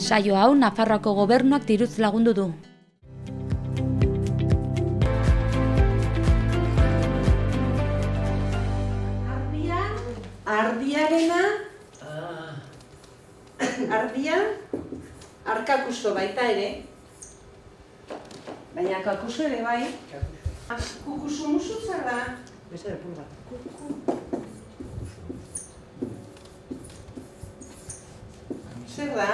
Saio hau Nafarroako gobernuak diruz lagundu du. Ardia, arkakuso baita ere, baina kakuso ere bai. Kukusu musu zer da? Beste lepurra. Zer da?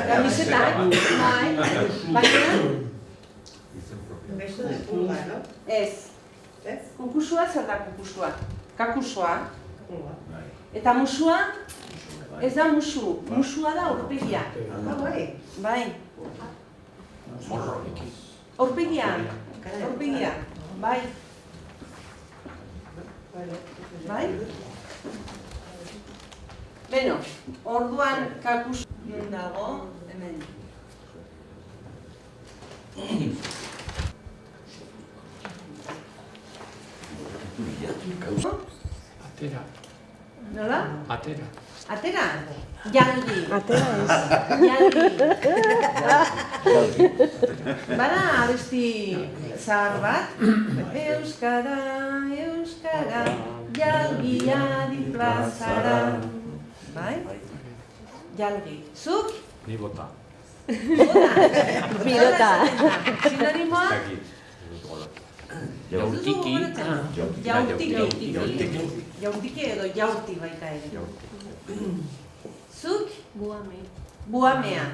Kamiseta? Bai. Baina? Beste lepurra, no? Ez. Kukusua zer da kukusua? Kakusoa. Eta musua? Ez da musu. Musua da aurpegia. Bai. Aurpegia. Aurpegia. Bai. Bai? Beno, orduan kakus dago, hemen. Atera. Nola? Atera. Atera? Jalgi. Atera ez. Jalgi. Bada abesti zahar bat? Euskara, euskara, jalgia di plazara. Bai? Jalgi. Zuk? Ni bota. Pilota. Sinonimoa? Jautiki. Jautiki edo jauti baita ere. Zuk? Buamea. Buamea.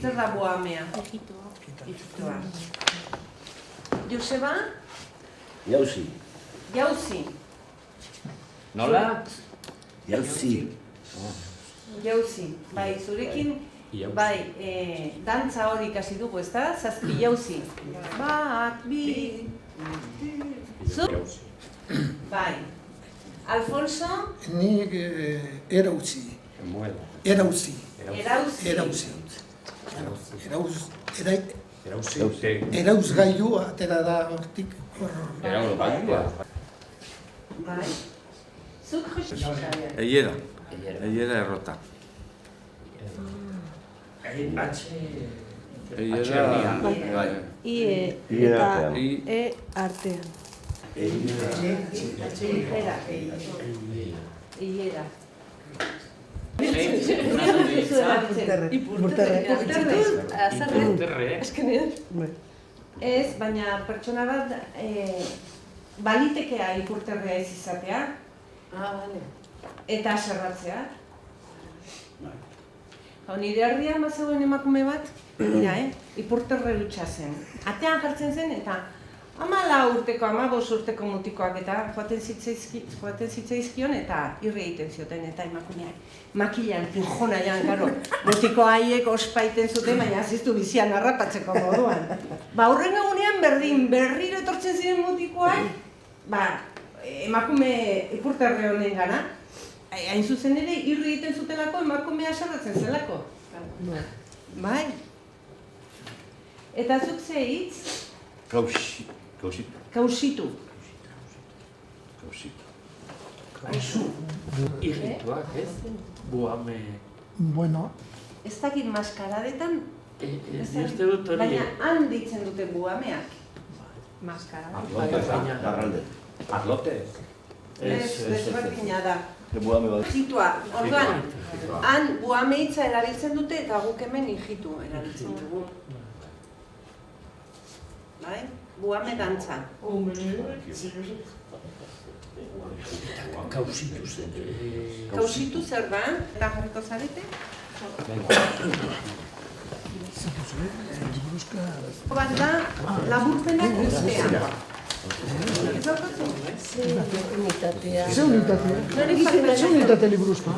Zer da buamea? Ijitoa. Joseba? Jauzi. Jauzi. Nola? Jauzi. Jauzi. Bai, zurekin, bai, dantza hori ikasi dugu, ez da? Zazpi jauzi. Bat, bi... Zuk? Bai. Alfonso? Nik erauzi. Erauzi. Erauzgailu atera da hortik. Bai. Zuk, Joseba? Eiera errota. Eiera, bai. Ie eta e artean. Eiera. Ez, baina pertsona bat balitekea ipurterrea ez izatea. Eta aserratzea. Nire herrian bazegoen emakume bat, ipurterre dutxa zen. Atean jartzen zen eta 14 urteko, 15 urteko mutikoak eta joaten zitzaizkion eta irri egiten zioten eta emakumeak makilan pinjonaian, karo. Mutiko haiek ospaiten zuten, baina aziztu bizian harrapatzeko moduan. Hurren egunean berdin berriro etortzen ziren mutikoak, emakume ipurterre honen gana, hain zuzen ere irri egiten zutelako emakumea aserratzen zelako. Bai. Eta zuk ze hitz? Kausitu. Kausitu. Ijituak, ez? Buame... Bueno. Ez dakit maskaradetan, Uste dut hori... baina han ditzen dute buameak. Maskaradetan. Garralde. Arlote? Ez, desberdina da. Buame bat. Ijitua, orduan, han buame hitza erabiltzen dute eta guk hemen ijitu erabiltzen dugu. Bai? Buame dantza. Kausitu zen. Kausitu zer da? Eta jarriko zarete? Bat da, laburpenak ustea. Ze unitate liburuzkoa?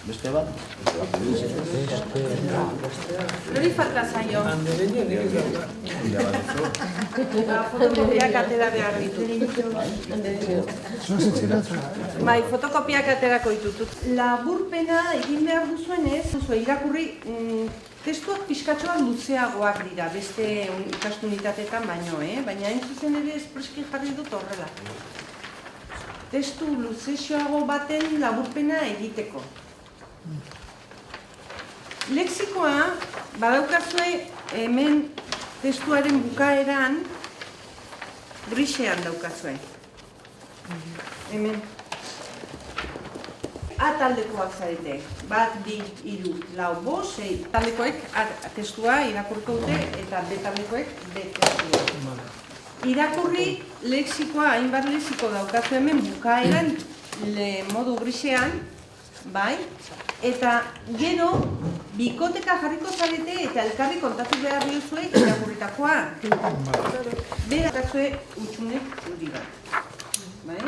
Beste bat? Nori falta zaio? Fotokopiak atera behar ditut. Bai, fotokopiak aterako ditut. Laburpena egin behar duzuenez, irakurri testuak pixkatxoak luzeagoak dira, beste ikastu unitateetan baino, baina hain zuzen ere espreski jarri dut horrela. testu luzexoago baten laburpena egiteko. Lexikoa badaukazue hemen testuaren bukaeran grisean daukazue. Hemen. A taldekoak zarete. 1, 2, 3, 4, 5, 6 taldekoek testua irakurko dute eta B taldekoek B testua. Irakurri lexikoa, hainbat lexiko daukazue hemen bukaeran modu grisean, bai? Eta gero, bikoteka jarriko zarete eta elkarri kontatu behar diozue irakurritakoa. Bera daukazue utxunek zuri bat. Bai?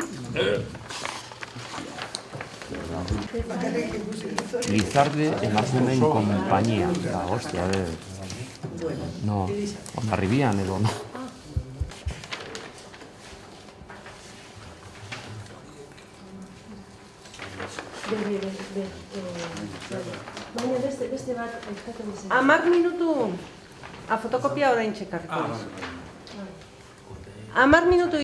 Lizarde emakumeen konpainia. Hostia, no, Hondarribian edo, no. Baina beste bat eskatzen zen. 10 minutu, fotokopia orain txekarriko. 10 minutu.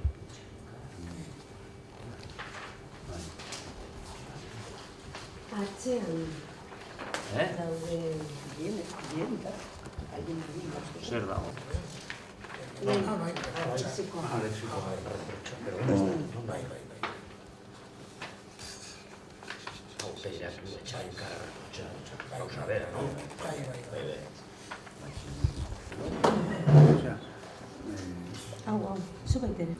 Atzean daude... Zer dago? Hau, zu baitere.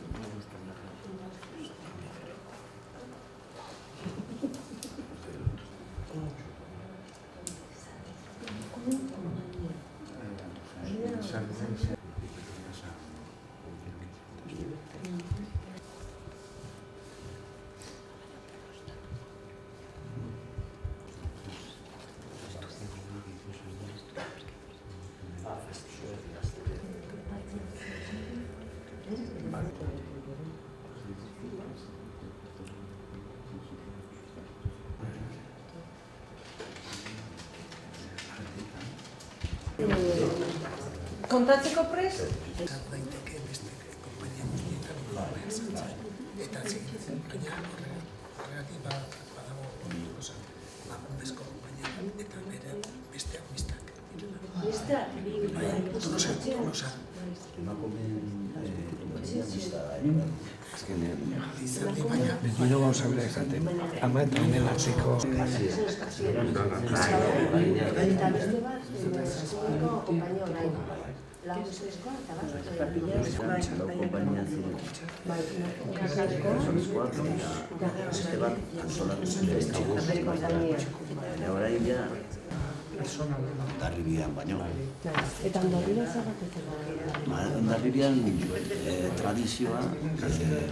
Kontatzeko prest? daiteke beste konpainia guztietan eta baina horregatik badago lagunezko konpainia eta bere besteak biztak. Besteak? Tolosa. Baina gauza bera esaten, ama eta honen arteko... Eta beste bat, konpainia orain. Laguzkoa eta bat, Hondarribian baino. eta Hondarribian zergatik? Hondarribian tradizioa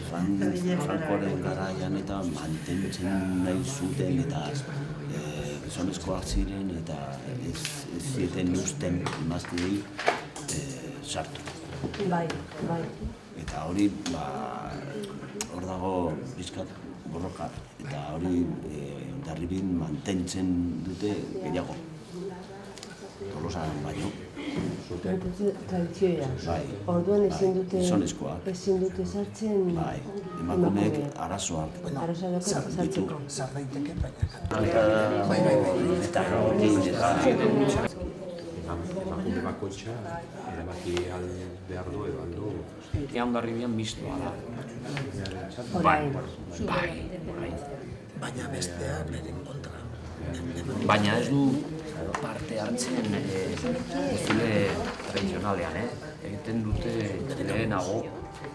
Frankoren garaian eta mantentzen nahi zuten eta gizonezkoak ziren eta ez zieten usten emazteei sartu. Bai. Eta hori, hor dago bizkat borroka eta hori Hondarribin mantentzen dute gehiago. Tolosan baino. Tradizioa. Bai. Orduan ezin dute sartzen... Bai, emakumeek arazoak sartzeko. Zar daiteke, baina... eta rokin eta... Emakume bakoitza erabaki behar du edo aldo. Hondarribian mistoa da. Orain. Baina bestea beren kontra. Baina ez du parte hartzen zule tradizionalean, egiten dute lehenago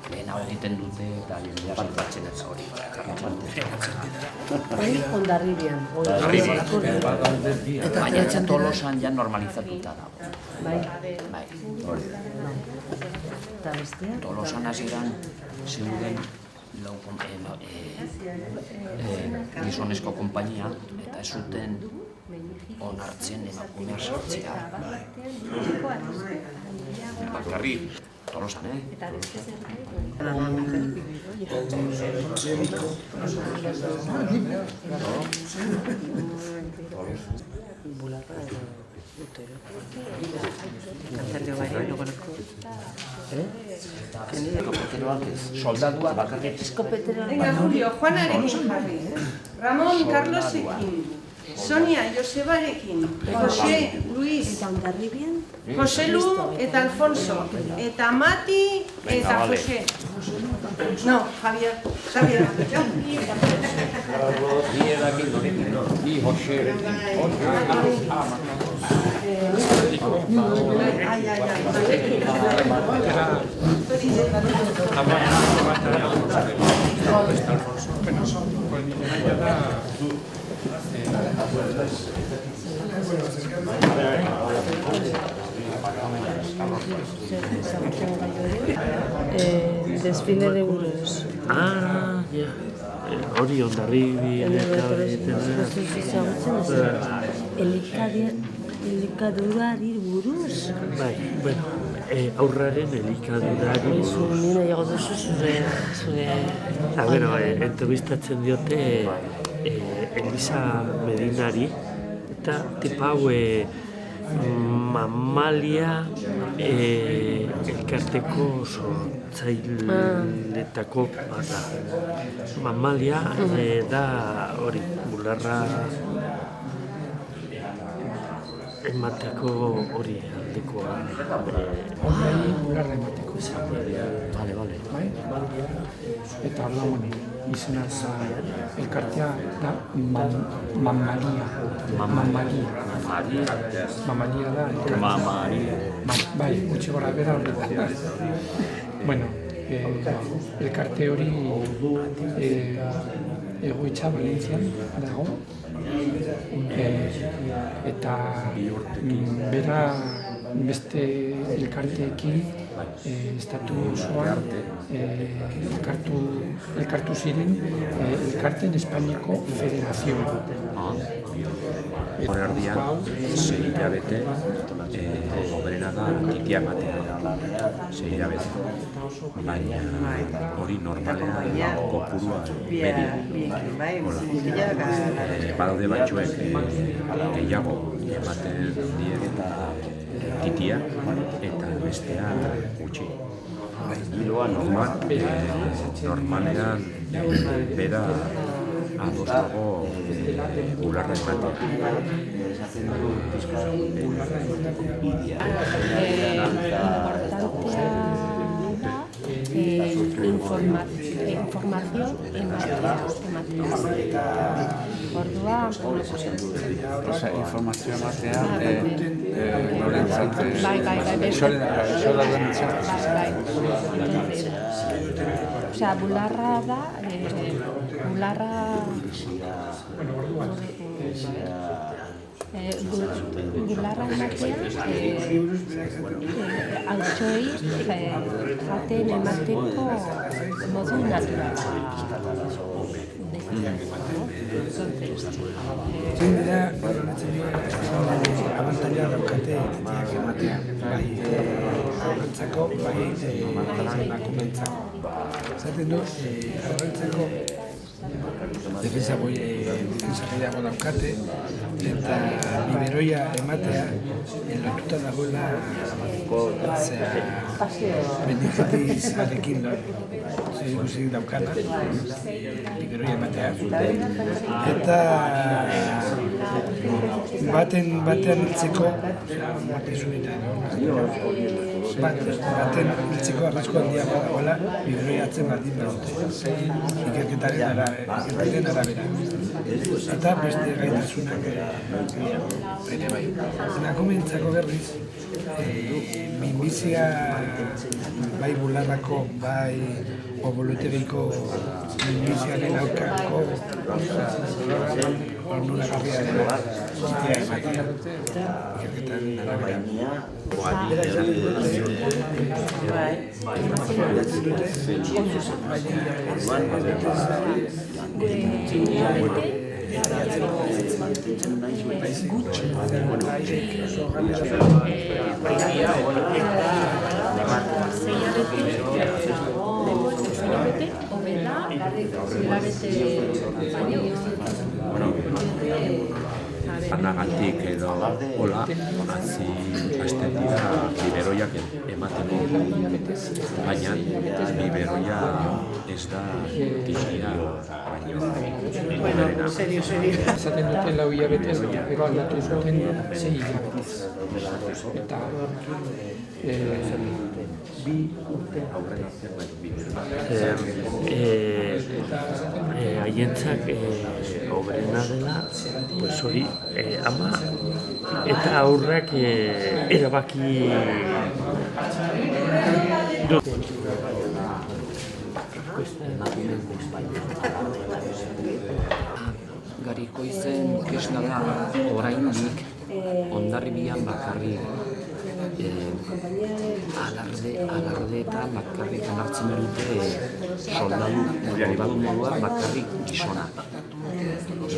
egiten dute eta parte hartzen ez hori. Hori Hondarribian. Baina Tolosan ja normalizatuta dago. Bai. Hori. Eta bestea? Tolosan hasieran zeuden gizonezko konpainia eta ez zuten onartzen emakumea sartzea. Bakarrik Tolosan, Eta beste zer Soldadua bakarrik. Venga, Julio, Juanarekin jarri. Ramon, Carlosekin. Sonia, Josebarekin. Jose, Luis. eta Hondarribian? Jose Lu eta Alfonso. Eta Mati eta Jose. No, Javier. Javier. Ai, ai, Desfile de buruz. Ah, ja. Hori Hondarribia eta Elikadurari buruz. bai, bueno, aurraren elikadurari buruz. Nina jago duzu zure... Bueno, entrevistatzen diote Elisa Medinari, eta tipa hau mamalia elkarteko sortzailetako bata. Mamalia da hori, bularra emateko hori aldekoa. Bularra emateko izan. Bale. Bai? Eta hor da honi, izena elkartea da Mamalia. Mamalia da elkartea. Bai, gutxi gora bera hori da. Bueno, elkarte hori egoitza Valentzian dago. Eta bera beste elkarteekin estatu osoan elkartu ziren elkarten Espainiako Federazioa. Horre ardian, 6 hilabete, hoberena da titia ematea. 6 hilabete. Baina hori normalean kopurua media. Badaude batzuek gehiago ematen diek titia eta bestea gutxi. Normalean bera adostago bularra ematea. Informazio ematea. Orduan, informazio ematea, norentzat, osea, bularra da, bularra ematea, altxoi jaten emateko modu naturala. Zein dira, abantaila daukate titiak ematea, bai aurrentzako, bai emakumeentzako. Zaten du, aurrentzako defensa gehiago daukate, eta biberoia ematea lotuta dagoela benefitiz batekin ikusi daukana, biberoia ematea. Eta baten hiltzeko, baten hiltzeko arrisku handiago dagoela biberoia atzen baldin badute. Ikerketaren arabera. Eta beste gaitasunak ere bai. Emakumeentzako berriz, minbizia bai bularrako, bai oboluteriko minbiziaren aurkako onuragarria dela txitia ematea. Ikerketaren arabera. Sei hola, hasi hasten dira biberoiak emateko, baina biberoia ez da tixia baino hoberena. Esaten dute 4 hilabete, gero aldatu zuten 6 hilabetez. Eta haientzak hoberena dela, pues hori ama eta aurrak erabaki du. Garikoizen kesna da oraindik Hondarribian bakarrik alardeetan bakarrik hartzen dute soldadu moduan bakarrik gizonak.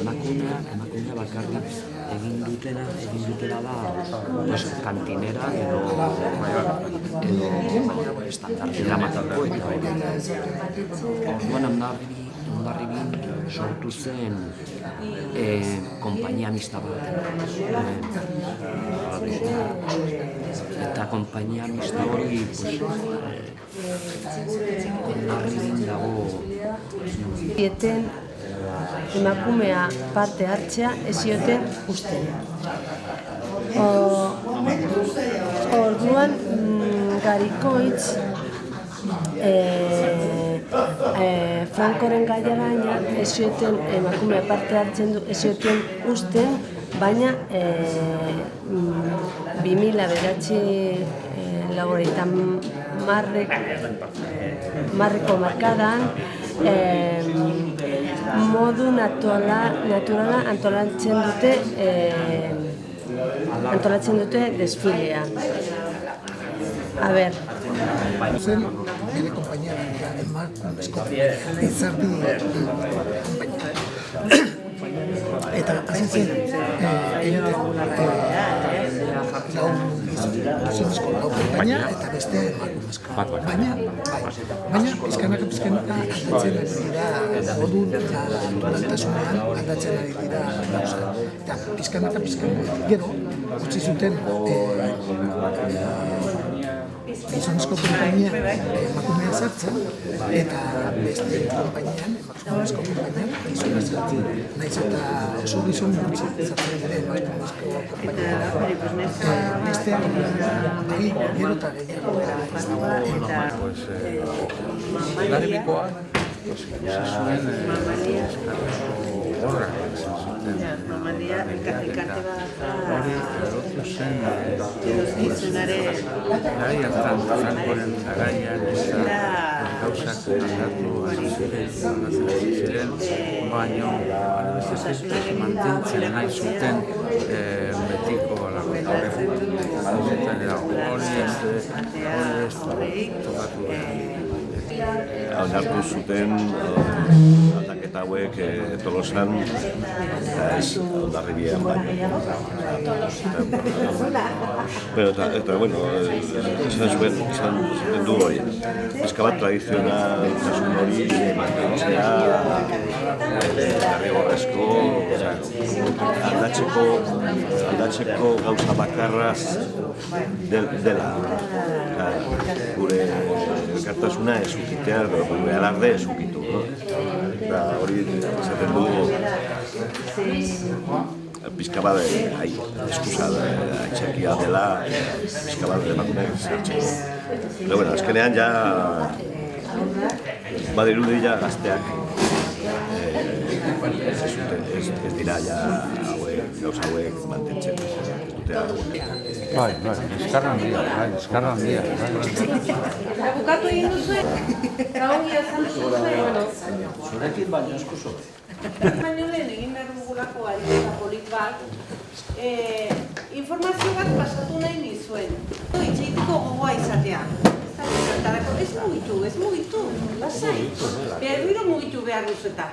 Emakumea bakarrik egin dutena da pues, kantinera edo estandarte matako eta orduan Hondarribin sortu zen konpainia mixta bat. Eta konpainia mixta hori Hondarribin dago. Dieten emakumea parte hartzea ez zioten usten. Orduan Garikoitz Frankoren gaiagaina ez zioten emakumea parte hartzen du, ez zioten usten, baina 2009 markadan modu naturala antolatzen dute desfilea. A ber, zen bere konpainia emakumezko izardi konpainia. Eta hasi zen egiten gizonezko konpainia eta beste emakumezko. Baina pizkanaka aldatzen ari dira modu naturaltasunean aldatzen ari dira gauza. Eta pizkanaka gero utzi zuten gizonezko konpainia emakumea sartzen eta beste konpainian, emakumezko konpainian gizona sartzen. Nahiz eta oso gizon gutxi sartzen dire emakumezko konpainian. Beste gero eta gehiago Larribikoa zuen horrak hori erotu zen gai hartan Frankoren garaian eta gauzak aldatu ziren, baina mantentzen nahi zuten betiko hori tokatu onartu zuten aldaketa hauek Tolosan eta ez Hondarribian baino. Eta, bueno, izan du hori. Pizka bat tradizionaltasun hori mantentzea, derrigorrezko, aldatzeko gauza bakarra dela. Gure elkartasuna ez ukitea, gure alarde ez ukitu. Eta hori esaten du pizka bat eskusa aitzakia dela, pizka bat emakumeak zertzeko. Pero bueno, azkenean ja badirudi ja gazteak ez dira ja gauza hauek mantentzen. Bai, eskarra handia. Bukatu egin duzuen, eta ongi azaldu zuzuen. Zurekin baino eskuso. Baina lehen egin behar dugulako ariketa polit bat, informazio bat pasatu nahi nizuen. Itxeitiko gogoa izatea. Ez mugitu, lasai. Berriro mugitu behar duzueta.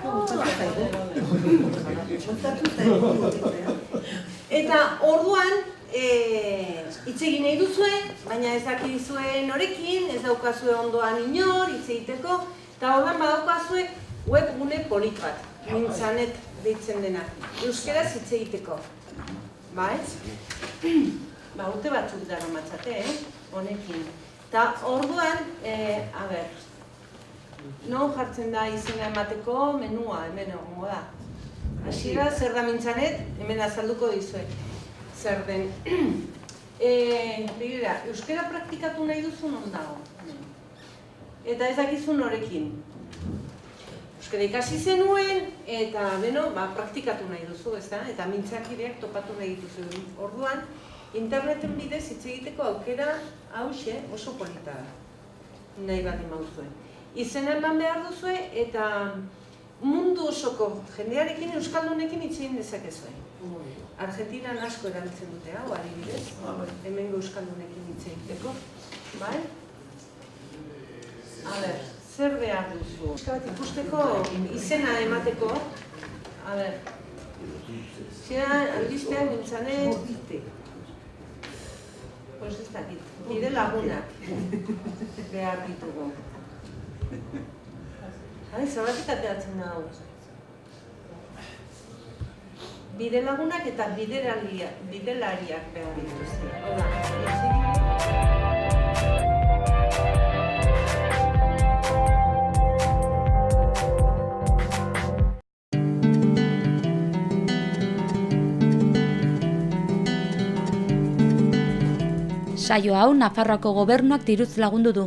Eta orduan, hitz egin nahi duzue, baina ez dakizue norekin, ez daukazue ondoan inor, hitz egiteko, eta orduan badaukazue webgune polit bat, mintzanet deitzen dena, euskeraz hitz egiteko. Ba ez? Ba, urte batzuk dara matzate, honekin. Eta orduan, non jartzen da izena emateko menua, hemen egongo da. Hasiera zer da mintzanet, hemen azalduko dizuet. Zer den. Begira, euskara praktikatu nahi duzu non dago. Eta ez dakizu norekin. Euskara ikasi zenuen, eta praktikatu nahi duzu, ezta? Eta mintzakideak topatu nahi dituzu. Orduan, interneten bidez hitz egiteko aukera hauxe oso polita da. Nahi baldin baduzue. Izena eman behar duzue eta mundu osoko jendearekin, euskaldunekin hitz egin dezakezue. Argentinan asko erabiltzen dute hau, adibidez. Hemengo euskaldunekin hitz egiteko. Bai? A ber, zer behar duzu? Euskarat ikusteko izena emateko. A ber, zera albistean mintzanet. Pues ez dakit, nire lagunak behar ditugu. Zergatik ateratzen da hau. Bide lagunak eta bidelariak behar dituzte. Saio hau Nafarroako Gobernuak diruz lagundu du.